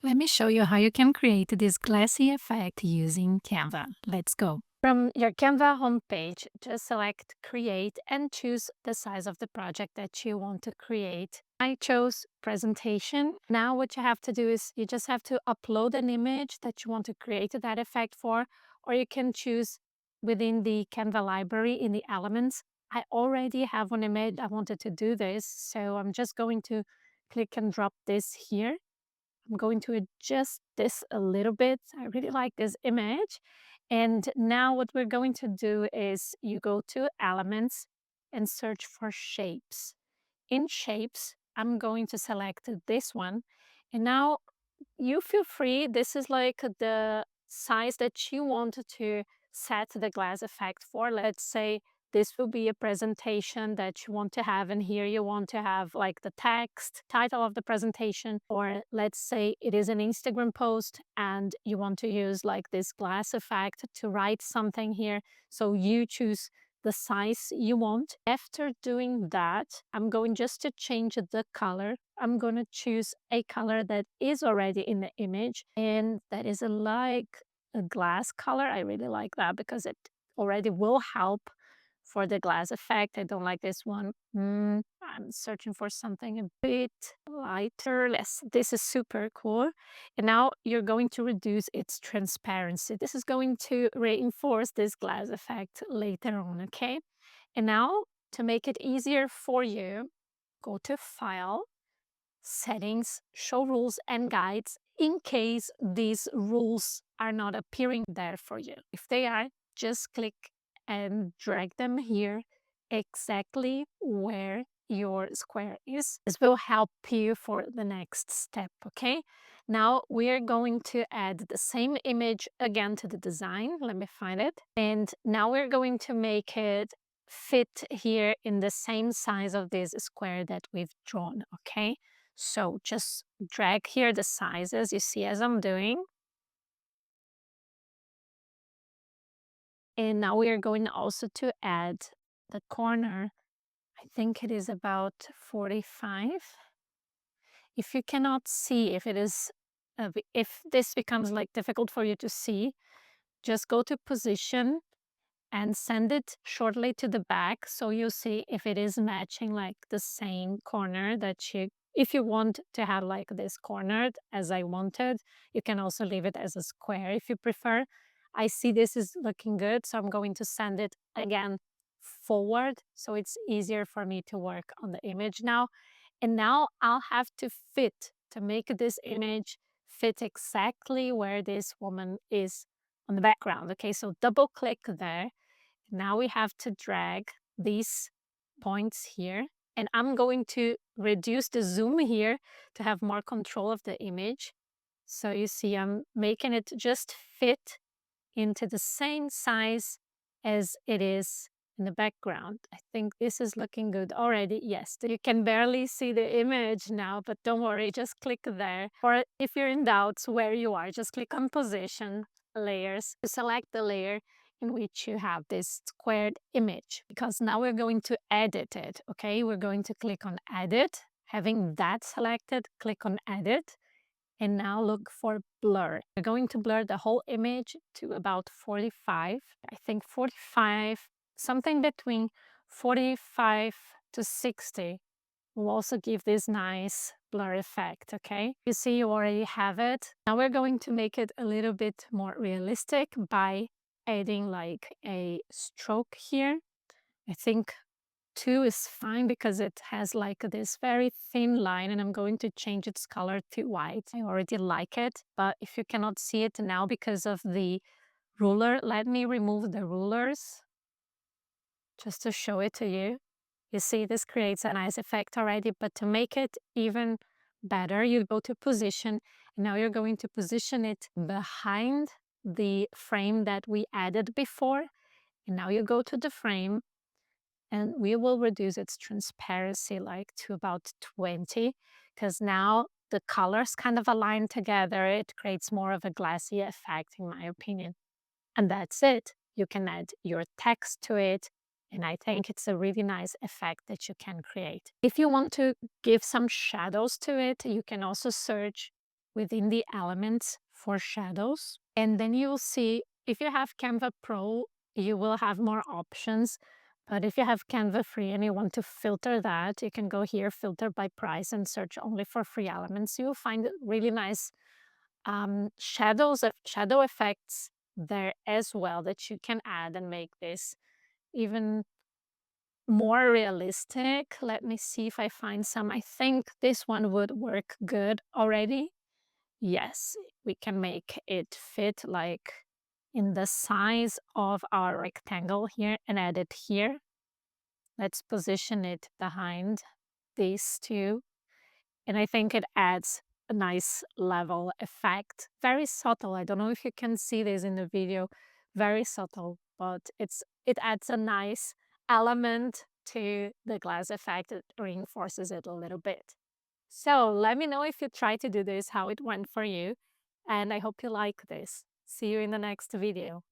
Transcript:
Let me show you how you can create this glassy effect using Canva. Let's go. From your Canva homepage, just select Create and choose the size of the project that you want to create. I chose Presentation. Now what you have to do is you just have to upload an image that you want to create that effect for, or you can choose within the Canva library in the elements. I already have one image. I wanted to do this, so I'm just going to click and drop this here. I'm going to adjust this a little bit. I really like this image. And now what we're going to do is you go to Elements and search for Shapes. In Shapes, I'm going to select this one. And now you feel free. This is like the size that you want to set the glass effect for. Let's say this will be a presentation that you want to have, and here you want to have like the text, title of the presentation, or let's say it is an Instagram post and you want to use like this glass effect to write something here. So you choose the size you want. After doing that, I'm going just to change the color. I'm going to choose a color that is already in the image, and that is like a glass color. I really like that because it already will help for the glass effect. I don't like this one. I'm searching for something a bit lighter. Yes, this is super cool. And now you're going to reduce its transparency. This is going to reinforce this glass effect later on, okay? And now to make it easier for you, go to File, Settings, Show Rules and Guides in case these rules are not appearing there for you. If they are, just click and drag them here exactly where your square is. This will help you for the next step, okay? Now we're going to add the same image again to the design. Let me find it. And now we're going to make it fit here in the same size of this square that we've drawn, okay? So just drag here the sizes you see as I'm doing. And now we are going also to add the corner. I think it is about 45. If you cannot see, if this becomes like difficult for you to see, just go to Position and send it shortly to the back so you see if it is matching like the same corner that you, if you want to have like this cornered as I wanted, you can also leave it as a square if you prefer. I see this is looking good, so I'm going to send it again forward so it's easier for me to work on the image now. And now I'll have to make this image fit exactly where this woman is on the background. Okay, so double click there. Now we have to drag these points here, and I'm going to reduce the zoom here to have more control of the image. So you see I'm making it just fit into the same size as it is in the background. I think this is looking good already. Yes, you can barely see the image now, but don't worry, just click there. Or if you're in doubts where you are, just click on Position, Layers, to select the layer in which you have this squared image, because now we're going to edit it, okay? We're going to click on Edit. Having that selected, click on Edit. And now look for blur. We're going to blur the whole image to about 45. I think 45, something between 45 to 60 will also give this nice blur effect, okay? You see you already have it. Now we're going to make it a little bit more realistic by adding like a stroke here. I think 2 is fine because it has like this very thin line, and I'm going to change its color to white. I already like it, but if you cannot see it now because of the ruler, let me remove the rulers just to show it to you. You see this creates a nice effect already, but to make it even better, you go to Position, and now you're going to position it behind the frame that we added before. And now you go to the frame, and we will reduce its transparency like to about 20, because now the colors kind of align together. It creates more of a glassy effect, in my opinion. And that's it. You can add your text to it, and I think it's a really nice effect that you can create. If you want to give some shadows to it, you can also search within the elements for shadows. And then you'll see, if you have Canva Pro, you will have more options. But if you have Canva Free and you want to filter that, you can go here, filter by price, and search only for free elements. You'll find really nice shadow effects there as well that you can add and make this even more realistic. Let me see if I find some. I think this one would work good already. Yes, we can make it fit like in the size of our rectangle here and add it here. Let's position it behind these two. And I think it adds a nice level effect. Very subtle. I don't know if you can see this in the video. Very subtle, but it adds a nice element to the glass effect. It reinforces it a little bit. So let me know if you try to do this, how it went for you. And I hope you like this. See you in the next video.